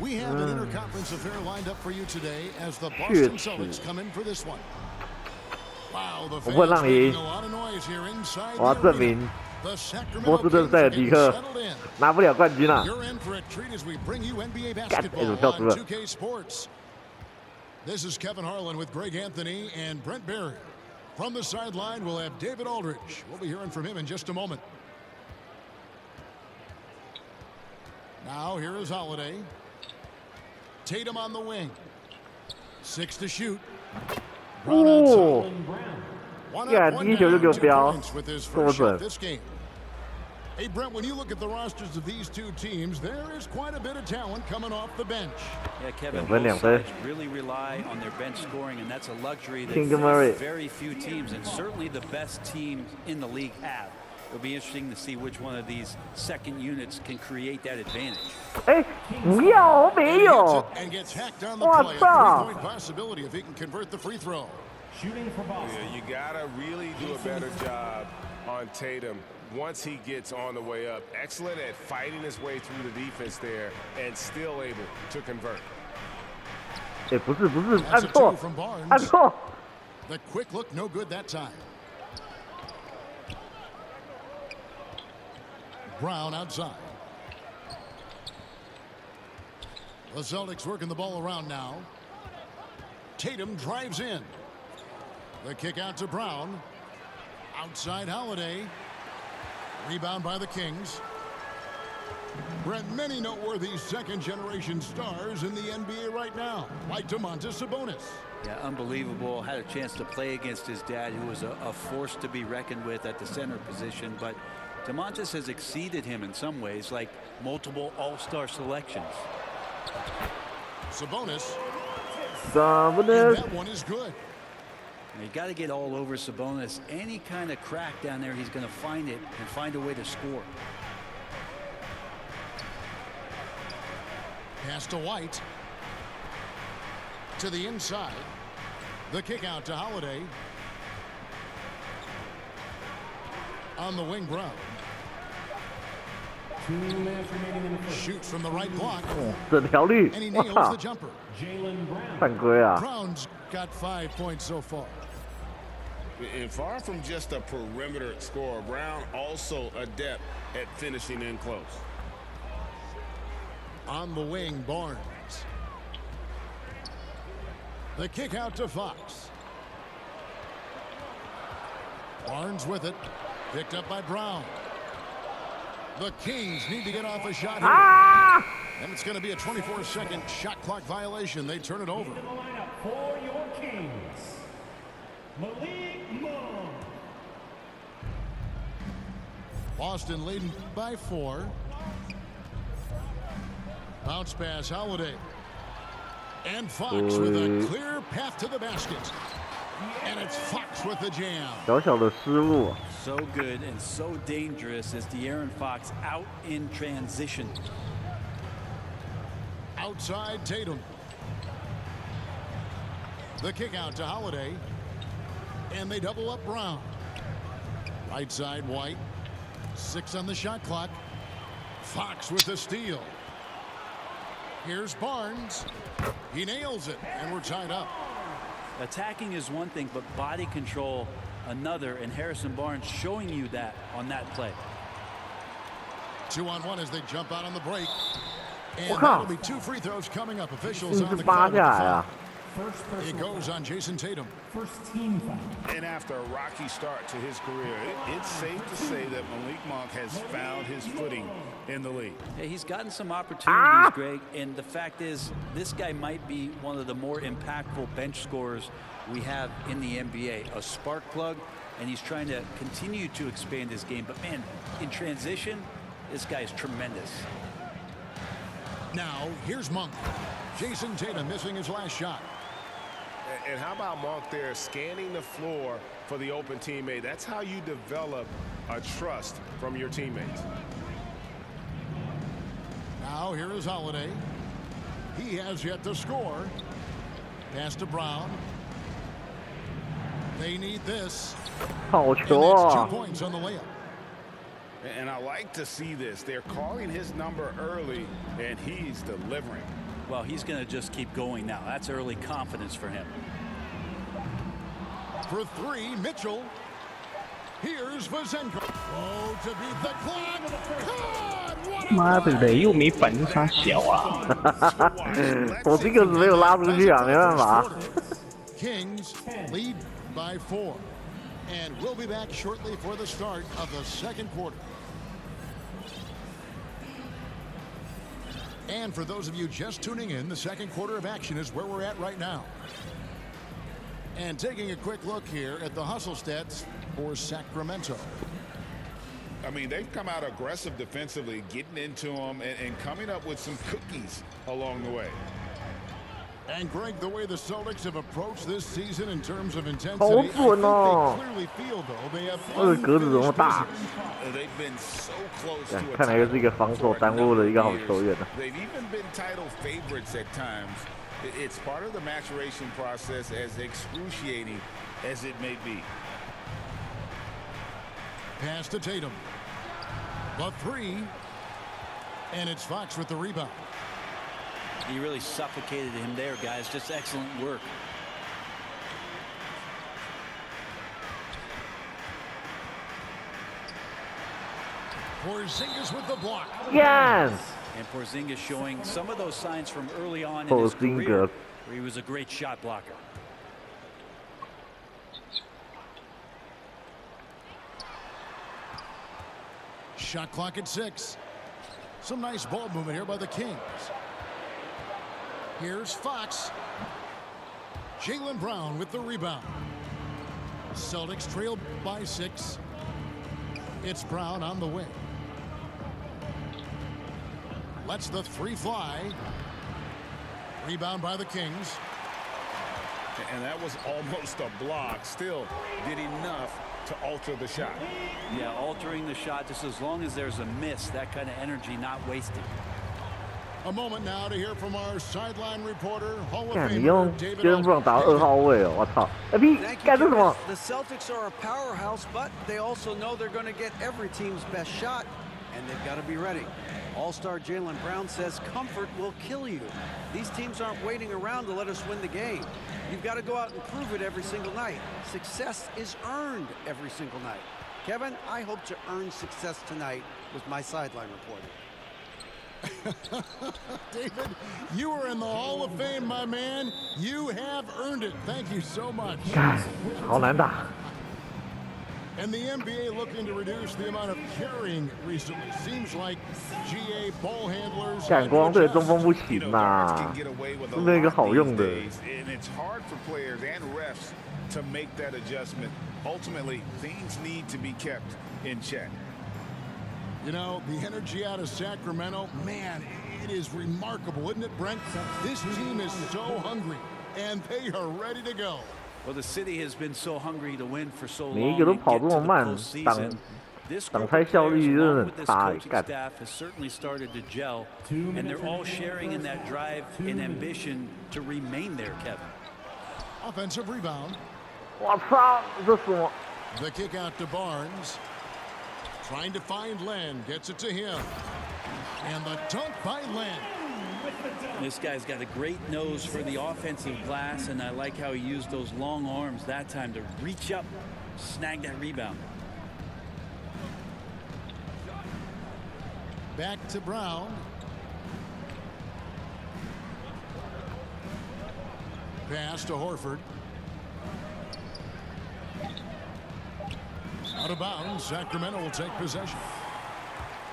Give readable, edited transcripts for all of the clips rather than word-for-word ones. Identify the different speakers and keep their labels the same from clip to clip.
Speaker 1: We have an interconference affair lined up for you today as the Boston Celtics come in for this one. Wow, the fans making a lot of noise here inside the arena. The Sacramento Kings are getting settled in.
Speaker 2: 拿不了冠军啊
Speaker 1: You're in for a treat as we bring you NBA basketball on 2K Sports. This is Kevin Harlan with Greg Anthony and Brent Barry. From the sideline, we'll have David Aldridge. We'll be hearing from him in just a moment. Now here is Holiday. Tatum on the wing. 6 to shoot.
Speaker 2: Oh.
Speaker 1: One
Speaker 2: Yeah,
Speaker 1: up,
Speaker 2: 第一球就给我飙，
Speaker 1: with his
Speaker 2: 这么
Speaker 1: first
Speaker 2: 准
Speaker 1: shot。this game. Hey, Brent, when you look at the rosters of these two teams, there is quite a bit of talent coming off the bench.
Speaker 3: Yeah, Kevin,
Speaker 2: 2分
Speaker 3: both
Speaker 2: 2分
Speaker 3: sides really rely on their bench scoring, and that's a luxury that
Speaker 2: King Murray.
Speaker 3: very few teams, and certainly the best teams in the league have. It'll be interesting to see which one of these second units can create that advantage.
Speaker 2: 哎，不要，我没有。
Speaker 1: And gets hacked on the play. A 3-point possibility if he can convert the free throw.
Speaker 4: Shooting for Boston.
Speaker 5: Yeah, you gotta really do a better job on Tatum once he gets on the way up. Excellent at fighting his way through the defense there and still able to convert.
Speaker 2: 哎，不是，按错，按错。
Speaker 1: The quick look, no good that time. Brown outside. The Celtics working the ball around now. Tatum drives in. The kick out to Brown. Outside Holiday. Rebound by the Kings. Brent, many noteworthy second-generation stars in the NBA right now, like Domantas Sabonis.
Speaker 3: Yeah, unbelievable. Had a chance to play against his dad, who was a force to be reckoned with at the center position, but Domantas has exceeded him in some ways, like multiple all-star selections.
Speaker 1: Sabonis. That one is good.
Speaker 3: You got to get all over Sabonis. Any kind of crack down there, he's going to find it and find a way to score.
Speaker 1: Pass to White. To the inside. The kick out to Holiday. On the wing, Brown.
Speaker 4: 2 minutes remaining in the first.
Speaker 1: Shoots from the right block.
Speaker 2: 整条绿，
Speaker 1: And he
Speaker 2: 我
Speaker 1: nails
Speaker 2: 操
Speaker 1: the，jumper.
Speaker 4: Jalen Brown.
Speaker 2: 犯规啊！
Speaker 1: Brown's got 5 points so far.
Speaker 5: And far from just a perimeter scorer, Brown also adept at finishing in close.
Speaker 1: On the wing, Barnes. The kick out to Fox. Barnes with it. Picked up by Brown. The Kings need to get off a shot here.
Speaker 2: Ah!
Speaker 1: And it's going to be a 24-second shot clock violation. They turn it over.
Speaker 4: In the lineup for your Kings, Malik Monk.
Speaker 1: Boston leading by 4. Bounce pass, Holiday. And Fox with a clear path to the basket. And it's Fox with the jam.
Speaker 2: 小小的失误。
Speaker 3: So good and so dangerous as De'Aaron Fox out in transition.
Speaker 1: Outside Tatum. The kick out to Holiday. And they double up Brown. Right side White. 6 on the shot clock. Fox with the steal. Here's Barnes. He nails it, and we're tied up.
Speaker 3: Attacking is one thing, but body control another, and Harrison Barnes showing you that on that play.
Speaker 1: 2-on-1 as they jump out on the break. And
Speaker 2: Wow.
Speaker 1: that'll be 2 free throws coming up. Officials
Speaker 2: 一
Speaker 1: on
Speaker 2: 直
Speaker 1: the
Speaker 2: 扒
Speaker 1: call.
Speaker 2: 下来啊！
Speaker 4: First
Speaker 1: It
Speaker 4: personal.
Speaker 1: goes on Jason Tatum.
Speaker 4: First team foul.
Speaker 5: And after a rocky start to his career, it's safe to say that Malik Monk has found his footing in the league.
Speaker 3: Yeah, he's gotten some opportunities, Greg, and the fact is this guy might be one of the more impactful bench scorers we have in the NBA. A spark plug, and he's trying to continue to expand his game. But, man, in transition, this guy is tremendous.
Speaker 1: Now, here's Monk. Jason Tatum missing his last shot.
Speaker 5: And how about Monk there scanning the floor for the open teammate? That's how you develop a trust from your teammates.
Speaker 1: Now, here is Holiday. He has yet to score. Pass to Brown. They need this.
Speaker 2: 好
Speaker 1: And
Speaker 2: 球
Speaker 1: that's 2
Speaker 2: 啊！
Speaker 1: points on the layup.
Speaker 5: And I like to see this. They're calling his number early, and he's delivering.
Speaker 3: Well, he's going to just keep going now. That's early confidence for him.
Speaker 1: For three, Mitchell. Here's Vazenko. Oh, to beat the clock. God,
Speaker 2: 妈的，雷又没反应他小啊！我这个是没有拉出去啊，没办法。
Speaker 1: Kings lead by 4. And we'll be back shortly for the start of the second quarter. And for those of you just tuning in, the second quarter of action is where we're at right now. And taking a quick look here at the hustle stats for Sacramento.
Speaker 5: I mean, they've come out aggressive defensively, getting into them and coming up with some cookies along the way.
Speaker 1: And Greg, the way the Celtics have approached this season in terms of intensity,
Speaker 2: 好
Speaker 1: I think
Speaker 2: 准哦！
Speaker 1: they clearly feel though they have
Speaker 2: 这个格子怎么大？
Speaker 5: They've been so close to
Speaker 2: 看来又是一个防守耽误了一个好球员呢。
Speaker 5: They've even been title favorites at times. It's part of the maturation process, as excruciating as it may be.
Speaker 1: Pass to Tatum. The three. And it's Fox with the rebound.
Speaker 3: He really suffocated him there, guys. Just excellent work.
Speaker 1: Porzingis with the block.
Speaker 2: Yes.
Speaker 3: And Porzingis showing some of those signs from early on in his career, where he was a great shot blocker.
Speaker 1: Shot clock at 6. Some nice ball movement here by the Kings. Here's Fox. Jaylen Brown with the rebound. Celtics trailed by 6. It's Brown on the wing. Lets the three fly. Rebound by the Kings.
Speaker 5: And that was almost a block. Still did enough to alter the shot.
Speaker 3: Yeah, altering the shot just as long as there's a miss. That kind of energy not wasted.
Speaker 1: A moment now to hear from our sideline reporter, Hall of
Speaker 2: 看你用
Speaker 1: Famer David
Speaker 2: Jaylen Brown 打2号位哦，我操！哎屁，干这什么？
Speaker 6: The Celtics are a powerhouse, but they also know they're going to get every team's best shot, and they've got to be ready. All-star Jaylen Brown says comfort will kill you. These teams aren't waiting around to let us win the game. You've got to go out and prove it every single night. Success is earned every single night. Kevin, I hope to earn success tonight with my sideline reporting.
Speaker 1: David, you are in the Hall of Fame, my man. You have earned it. Thank you so much.
Speaker 2: 好难打。
Speaker 1: And the NBA looking to reduce the amount of carrying recently. Seems like GA ball handlers.
Speaker 2: 干光队中锋不行呐，是那个好用的。
Speaker 5: And it's hard for players and refs to make that adjustment. Ultimately, things need to be kept in check.
Speaker 1: You know, the energy out of Sacramento, man, it is remarkable, isn't it, Brent? This team is so hungry, and they are ready to go.
Speaker 3: Well, the city has been so hungry to win for so
Speaker 2: 每一
Speaker 3: long
Speaker 2: 个都
Speaker 3: and
Speaker 2: 跑
Speaker 3: get
Speaker 2: 这
Speaker 3: to
Speaker 2: 么
Speaker 3: the
Speaker 2: 慢，
Speaker 3: postseason. This
Speaker 2: 挡
Speaker 3: group
Speaker 2: 拆
Speaker 3: of
Speaker 2: 效率
Speaker 3: players,
Speaker 2: 真的
Speaker 3: along
Speaker 2: 很
Speaker 3: with this
Speaker 2: 差，
Speaker 3: coaching
Speaker 2: 干。
Speaker 3: staff, has certainly started to gel, and they're all sharing in that drive and ambition to remain there, Kevin.
Speaker 1: Offensive rebound.
Speaker 2: 我操，这什么？
Speaker 1: The kick out to Barnes. Trying to find Len. Gets it to him. And the dunk by Len.
Speaker 3: This guy's got a great nose for the offensive glass, and I like how he used those long arms that time to reach up, snag that rebound.
Speaker 1: Back to Brown. Pass to Horford. Out of bounds. Sacramento will take possession.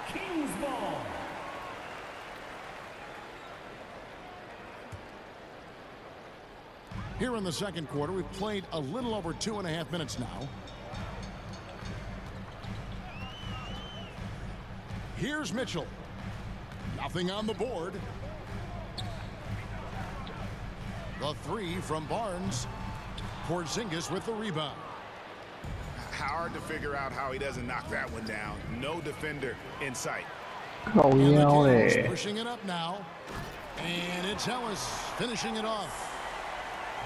Speaker 4: Kings ball.
Speaker 1: Here in the second quarter, we've played a little over 2.5 minutes now. Here's Mitchell. Nothing on the board. The three from Barnes. Porzingis with the rebound.
Speaker 5: Hard to figure out how he doesn't knock that one down. No defender in sight.
Speaker 2: 靠
Speaker 1: And the
Speaker 2: 腰
Speaker 1: Kings
Speaker 2: 嘞！
Speaker 1: pushing it up now. And it's Ellis finishing it off.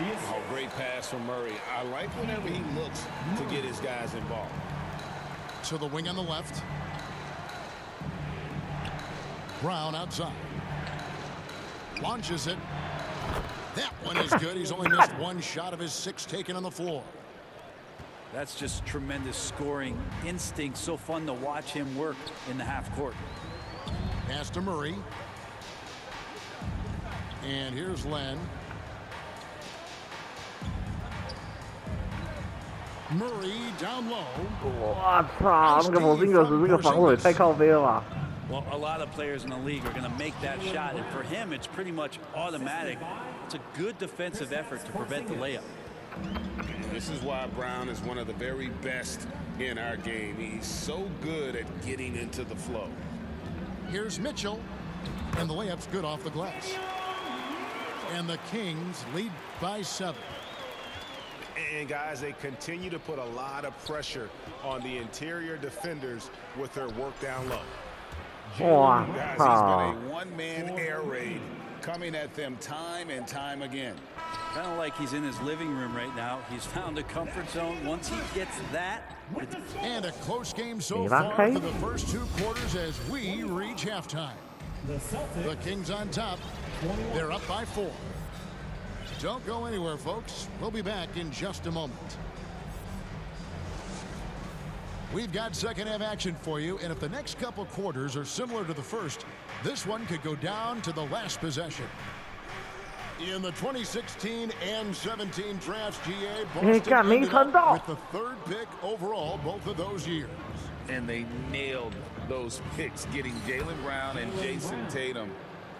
Speaker 5: Oh, great pass from Murray. I like whenever he looks to get his guys involved.
Speaker 1: To the wing on the left. Brown outside. Launches it. That one is good. He's only missed one shot of his 6 taken on the floor.
Speaker 3: That's just tremendous scoring instinct. So fun to watch him work in the half court.
Speaker 1: Pass to Murray. And here's Len. Murray down low.
Speaker 2: 我操，那个某金克斯这个防守也太靠背了吧！
Speaker 3: Well, a lot of players in the league are going to make that shot, and for him, it's pretty much automatic. It's a good defensive effort to prevent the layup.
Speaker 5: This is why Brown is one of the very best in our game. He's so good at getting into the flow.
Speaker 1: Here's Mitchell, and the layup's good off the glass. And the Kings lead by 7.
Speaker 5: And guys, they continue to put a lot of pressure on the interior defenders with their work down low.
Speaker 2: 哇
Speaker 5: Guys,
Speaker 2: 操！
Speaker 5: he's been a one-man air raid coming at them time and time again.
Speaker 3: Kind of like he's in his living room right now. He's found a comfort zone. Once he gets that,
Speaker 1: And a close game so
Speaker 2: Mira,
Speaker 1: far
Speaker 2: hey.
Speaker 1: for the first 2 quarters as we reach halftime. The Kings on top. They're up by 4. Don't go anywhere, folks. We'll be back in just a moment. We've got second half action for you, and if the next couple quarters are similar to the first, this one could go down to the last possession. In the 2016 and 17 drafts, GA Boston ended up with the 3rd pick overall both of those years.
Speaker 7: And they nailed those picks, getting Jaylen Brown and Jason Tatum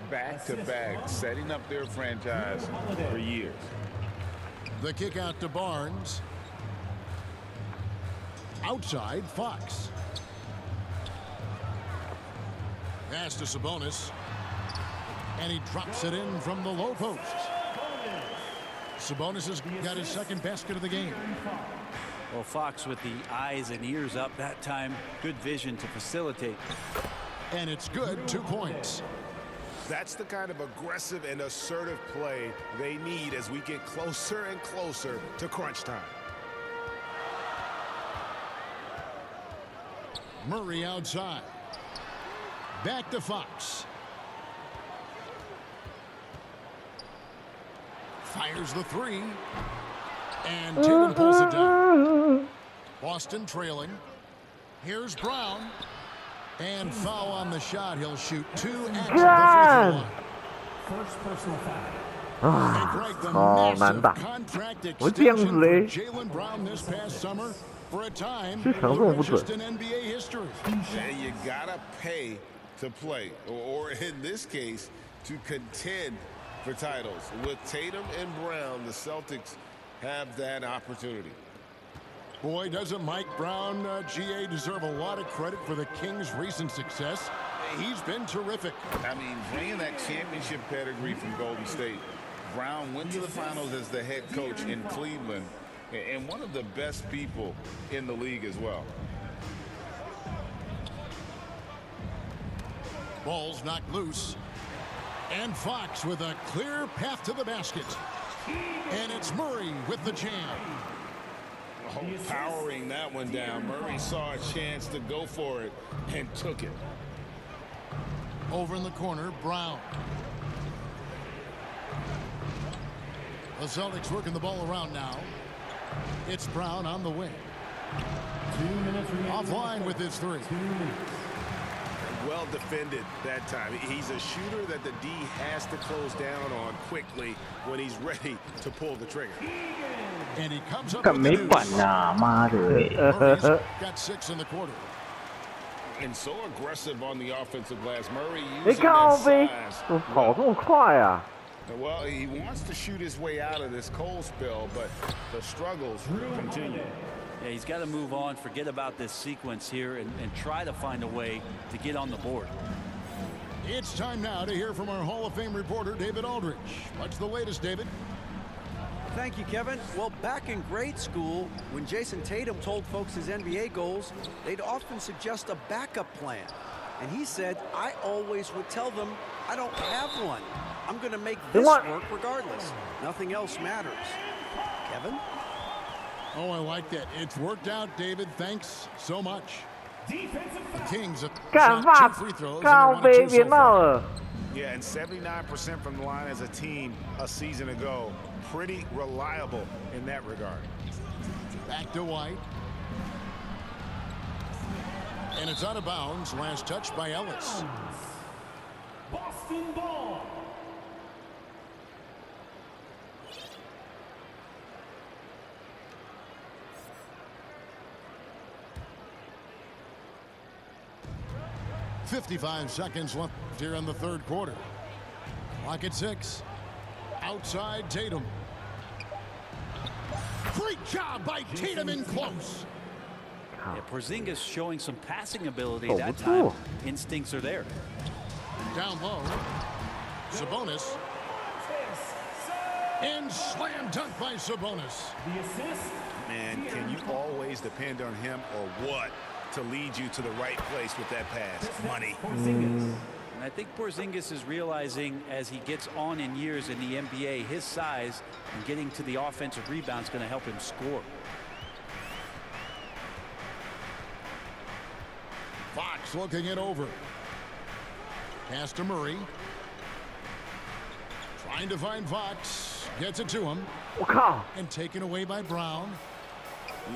Speaker 7: back-to-back, setting up their franchise for years.
Speaker 1: The kick out to Barnes. Outside, Fox. Pass to Sabonis. And he drops it in from the low post. Sabonis has got his 2nd basket of the game.
Speaker 3: well, Fox with the eyes and ears up that time. Good vision to facilitate.
Speaker 1: And it's good, 2 points.
Speaker 5: That's the kind of aggressive and assertive play they need as we get closer and closer to crunch time.
Speaker 1: Murray outside. Back to Fox. Fires the 3. And Tatum pulls it down. Boston trailing. Here's Brown. And foul on the shot. He'll shoot 2 at the free throw line.
Speaker 4: First personal foul.
Speaker 1: And Greg, the
Speaker 2: 好难打
Speaker 1: massive contract
Speaker 2: 我这样子
Speaker 1: extension
Speaker 2: 嘞
Speaker 1: for Jaylen Brown this past summer, for a time,
Speaker 2: 这场这么不准
Speaker 1: richest in NBA history.
Speaker 5: And you gotta pay to play, or in this case, to contend for titles. With Tatum and Brown, the Celtics have that opportunity.
Speaker 1: Boy, doesn't Mike Brown, GA, deserve a lot of credit for the Kings' recent success. He's been terrific.
Speaker 7: I mean, bringing that championship pedigree from Golden State, Brown went to the finals as the head coach in Cleveland, and one of the best people in the league as well.
Speaker 1: Ball's knocked loose. And Fox with a clear path to the basket. And it's Murray with the jam.
Speaker 5: Oh, powering that one down. Murray saw a chance to go for it and took it.
Speaker 1: Over in the corner, Brown. The Celtics working the ball around now. It's Brown on the wing.
Speaker 4: 2 minutes remaining.
Speaker 1: Offline with his 3.
Speaker 4: 2 minutes.
Speaker 5: Well defended that time. He's a shooter that the D has to close down on quickly when he's ready to pull the trigger.
Speaker 1: And he comes up
Speaker 2: 干
Speaker 1: with
Speaker 2: 没
Speaker 1: the
Speaker 2: 管
Speaker 1: deuce.
Speaker 2: 呐，妈的！
Speaker 1: Murray's got 6 in the quarter.
Speaker 5: And so aggressive on the offensive glass. Murray
Speaker 2: 你
Speaker 5: using
Speaker 2: 靠
Speaker 5: that
Speaker 2: 背，
Speaker 5: size.
Speaker 2: 怎么跑这么快啊？
Speaker 5: Well, he wants to shoot his way out of this cold spell, but the struggles continue.
Speaker 3: Yeah, he's got to move on, forget about this sequence here, and try to find a way to get on the board.
Speaker 1: It's time now to hear from our Hall of Fame reporter, David Aldridge. What's the latest, David?
Speaker 6: Thank you, Kevin. Well, back in grade school, when Jason Tatum told folks his NBA goals, they'd often suggest a backup plan. And he said, I always would tell them, I don't have one. I'm going to make this
Speaker 2: what?
Speaker 6: work regardless. Nothing else matters. Kevin?
Speaker 1: Oh, I like that. It's worked out, David. Thanks so much.
Speaker 4: Defensive
Speaker 1: The
Speaker 4: foul.
Speaker 1: Kings have
Speaker 2: 干
Speaker 1: shot
Speaker 2: 发
Speaker 1: 2 free throws and
Speaker 2: 靠
Speaker 1: they're
Speaker 2: 背
Speaker 1: 1 of 2
Speaker 2: 别
Speaker 1: so
Speaker 2: 闹
Speaker 1: far.
Speaker 2: 了。
Speaker 7: Yeah, and 79% from the line as a team a season ago. Pretty reliable in that regard.
Speaker 1: Back to White. And it's out of bounds. Last touch by Ellis.
Speaker 4: Boston ball.
Speaker 1: .55 seconds left here in the third quarter. Clock at 6. Outside Tatum. Great job by Tatum in close.
Speaker 3: Yeah, Porzingis showing some passing ability
Speaker 2: Oh,
Speaker 3: that
Speaker 2: what's
Speaker 3: time.
Speaker 2: wrong?
Speaker 3: Instincts are there.
Speaker 1: Down low. Sabonis. And slam dunk by Sabonis.
Speaker 4: The assist.
Speaker 7: Man, can you always depend on him or what to lead you to the right place with that pass? Money.
Speaker 4: Porzingis.
Speaker 3: And I think Porzingis is realizing as he gets on in years in the NBA, his size and getting to the offensive rebound is going to help him score.
Speaker 1: Fox looking it over. Pass to Murray. Trying to find Fox. Gets it to him.
Speaker 2: 我靠！
Speaker 1: And taken away by Brown.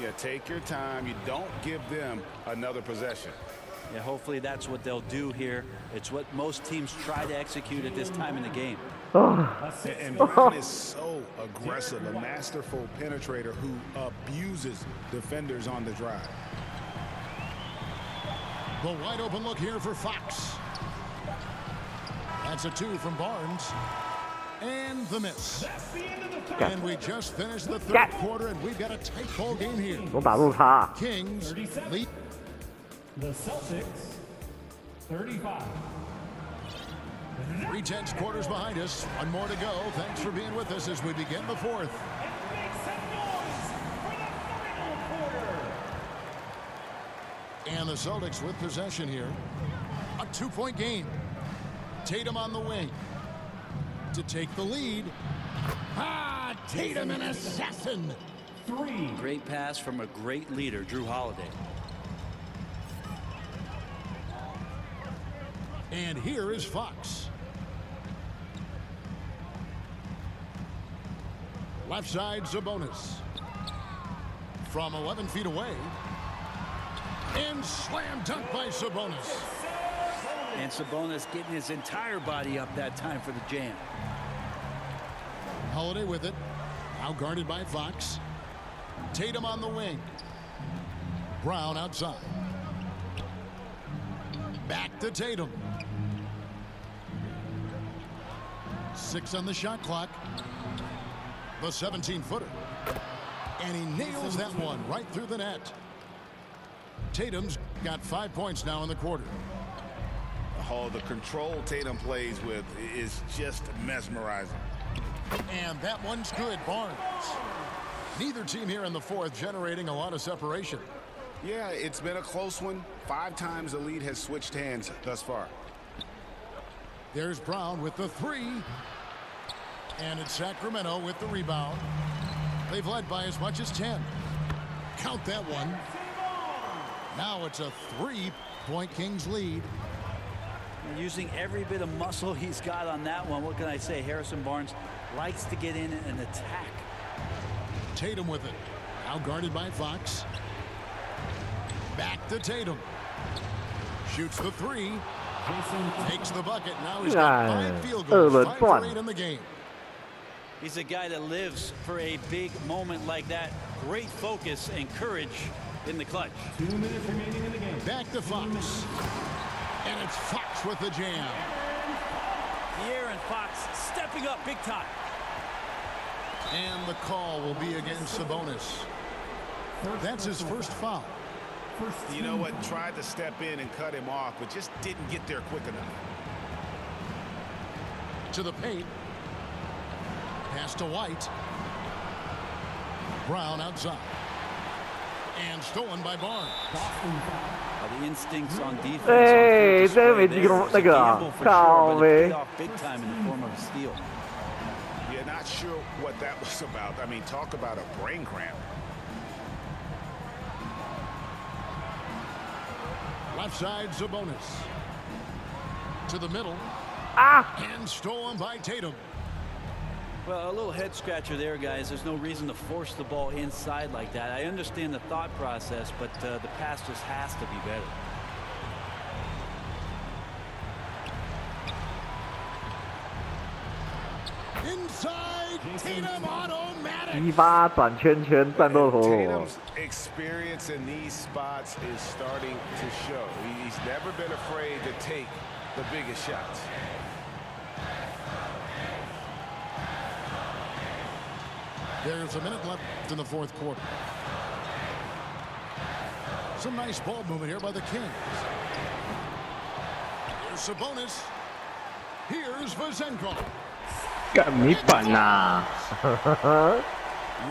Speaker 7: Yeah, take your time. You don't give them another possession.
Speaker 3: Yeah, hopefully that's what they'll do here. It's what most teams try to execute at this time in the game.
Speaker 7: And Brown is so aggressive, a masterful penetrator who abuses defenders on the drive.
Speaker 1: The wide open look here for Fox. That's a 2 from Barnes. And the miss.
Speaker 4: That's the end of the third.
Speaker 1: And we just finished the third quarter, and we've got a tight ball game here.
Speaker 2: 我打住他。
Speaker 1: Kings lead.
Speaker 4: The Celtics, 35.
Speaker 1: 3 quarters behind us. One more to go. Thanks for being with us as we begin the fourth.
Speaker 4: And make some noise for the final quarter.
Speaker 1: And the Celtics with possession here. A 2-point game. Tatum on the wing to take the lead. Tatum, an assassin.
Speaker 4: 3.
Speaker 3: Great pass from a great leader, Drew Holiday.
Speaker 1: And here is Fox. Left side, Sabonis. From 11 feet away. And slam dunk by Sabonis.
Speaker 3: And Sabonis getting his entire body up that time for the jam.
Speaker 1: Holiday with it. Now guarded by Fox. Tatum on the wing. Brown outside. Back to Tatum. 6 on the shot clock. The 17-footer. And he nails that one right through the net. Tatum's got 5 points now in the quarter.
Speaker 7: Oh, the control Tatum plays with is just mesmerizing.
Speaker 1: And that one's good, Barnes. Neither team here in the fourth generating a lot of separation.
Speaker 7: Yeah, it's been a close one. 5 times the lead has switched hands thus far.
Speaker 1: There's Brown with the 3. And it's Sacramento with the rebound. They've led by as much as 10. Count that one. Now it's a 3-point Kings lead.
Speaker 3: And using every bit of muscle he's got on that one. What can I say? Harrison Barnes likes to get in and attack.
Speaker 1: Tatum with it. Now guarded by Fox. Back to Tatum. Shoots the 3. Takes the bucket. Now he's got 5 field goals. 5 for 8 in the game.
Speaker 3: He's a guy that lives for a big moment like that. Great focus and courage in the clutch.
Speaker 4: 2 minutes remaining in the game.
Speaker 1: Back to Fox. And it's Fox with the jam.
Speaker 3: De'Aaron Fox stepping up big time.
Speaker 1: And the call will be against Sabonis. That's his first foul.
Speaker 7: You know what? Tried to step in and cut him off, but just didn't get there quick enough.
Speaker 1: To the paint. Pass to White. Brown outside. And stolen by Barnes.
Speaker 3: The instincts on defense.
Speaker 2: 哎，真没进攻那个啊，靠呗。
Speaker 3: Big time in the form of a steal.
Speaker 7: Yeah, not sure what that was about. I mean, talk about a brain cramp.
Speaker 1: Left side, Sabonis. To the middle. And stolen by Tatum.
Speaker 3: Well, a little head scratcher there, guys. There's no reason to force the ball inside like that. I understand the thought process, but the pass just has to be better.
Speaker 1: Inside, Tatum automatic.
Speaker 2: 一发转圈圈，战斗陀螺。
Speaker 5: Tatum's experience in these spots is starting to show. He's never been afraid to take the biggest shots.
Speaker 1: There's a minute left in the fourth quarter. Some nice ball movement here by the Kings. Here's Sabonis. Here's Vazenko.
Speaker 2: 干没反呐！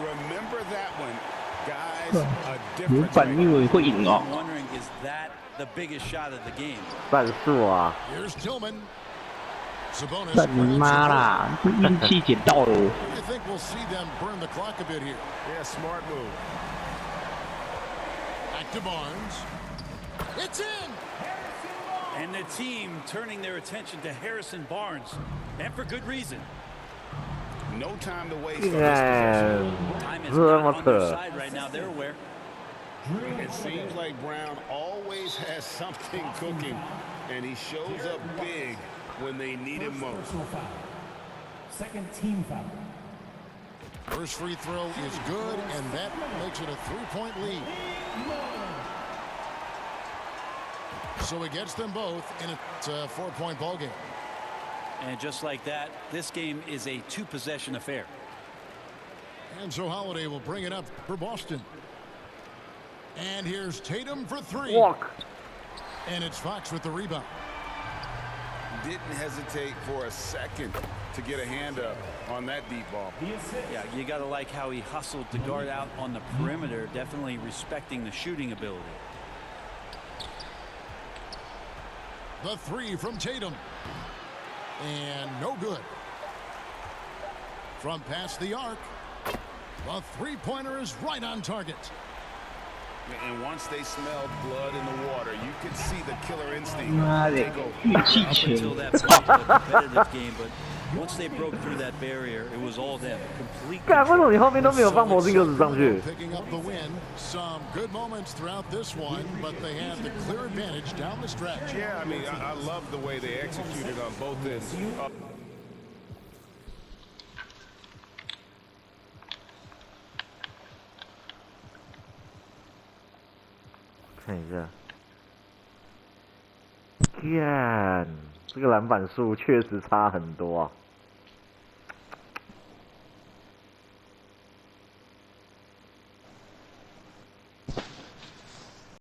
Speaker 5: Remember that one, guys. A
Speaker 2: 没
Speaker 5: difference
Speaker 2: 反以为会赢哦。
Speaker 3: I'm wondering, is that the biggest shot of the game?
Speaker 2: 战术啊！
Speaker 1: Here's Tillman. Sabonis.
Speaker 2: 干你妈啦！运气捡到了。
Speaker 1: I think we'll see them burn the clock a bit here.
Speaker 5: Yeah, smart move.
Speaker 1: Back to Barnes. It's in.
Speaker 3: And the team turning their attention to Harrison Barnes, and for good reason.
Speaker 5: No time to waste on this possession.
Speaker 2: 看，
Speaker 3: Time is
Speaker 2: 这
Speaker 3: not
Speaker 2: 么
Speaker 3: on their
Speaker 2: 扯。
Speaker 3: side right now. They're aware.
Speaker 5: It seems like Brown always has something cooking, and he shows up big when they need him most.
Speaker 4: Personal foul. Second team foul.
Speaker 1: First free throw is good, and that makes it a 3-point lead. So he gets them both, and it's a 4-point ball game.
Speaker 3: And just like that, this game is a two-possession affair.
Speaker 1: And so Holiday will bring it up for Boston. And here's Tatum for three.
Speaker 2: Walk.
Speaker 1: And it's Fox with the rebound.
Speaker 5: Didn't hesitate for a second to get a hand up on that deep ball.
Speaker 4: The assist.
Speaker 3: Yeah, you got to like how he hustled to guard out on the perimeter, definitely respecting the shooting ability.
Speaker 1: The three from Tatum. And no good. From past the arc, the three-pointer is right on target.
Speaker 5: And once they smelled blood in the water, you could see the killer instinct
Speaker 2: 妈的
Speaker 5: take over.，
Speaker 2: 运气
Speaker 3: Up
Speaker 2: 钱
Speaker 3: until that point, a competitive game, but once they broke through that barrier, it was all them. Complete
Speaker 2: 干，为什
Speaker 3: control.
Speaker 2: 么你后面都没有放魔镜格子上去？
Speaker 1: Picking up the win. Some good moments throughout this one, but they had the clear advantage down the stretch.
Speaker 5: Yeah, I mean, I love the way they executed on both ends.
Speaker 2: 看一下，干，这个篮板数确实差很多啊。